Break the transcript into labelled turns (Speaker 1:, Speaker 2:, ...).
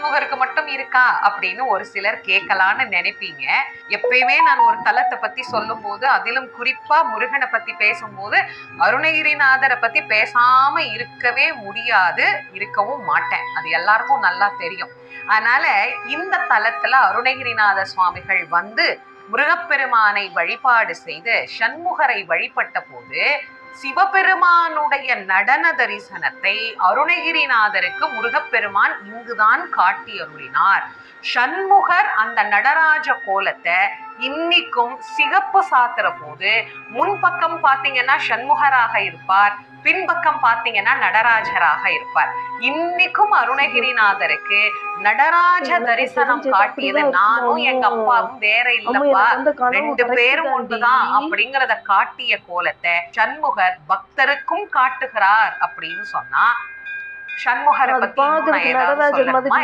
Speaker 1: சண்முகருக்கு மட்டும் இருக்கா அப்படின்னு ஒரு சிலர் கேட்கலான்னு நினைப்பீங்க. எப்பயுமே நான் ஒரு தலத்தை பத்தி சொல்லும் போது, அதிலும் குறிப்பா முருகனை பத்தி பேசும்போது அருணகிரிநாதரை பத்தி பேசாம இருக்கவே முடியாது, இருக்கவும் மாட்டேன். அது எல்லாருக்கும் நல்லா தெரியும். அதனால இந்த தலத்துல அருணகிரிநாத சுவாமிகள் வந்து முருகப்பெருமானை வழிபாடு செய்து சண்முகரை வழிபட்ட போது சிவபெருமானுடைய நடன தரிசனத்தை அருணகிரிநாதருக்கு முருகப்பெருமான் இங்குதான் காட்டி அருளினார். சண்முகர் அந்த நடராஜ கோலத்தை இன்னைக்கும் சிகப்பு சாத்துற போது முன்பக்கம் பாத்தீங்கன்னா சண்முகராக இருப்பார், பின்பக்கம் பாத்தீங்கன்னா நடராஜராக இருப்பார். இன்னைக்கும் அருணகிரிநாதருக்கு நடராஜ தரிசனம் காட்டியது நானும் எங்க அப்பாவும் வேற இல்லப்பா, 2 பேரும் ஒன்றுதான் அப்படிங்கறத காட்டிய கோலத்தை சண்முகர் பக்தருக்கும் காட்டுகிறார் அப்படின்னு சொன்னா, சண்முகரை பத்தி நான் ஏதாவது சொல்லணுமா?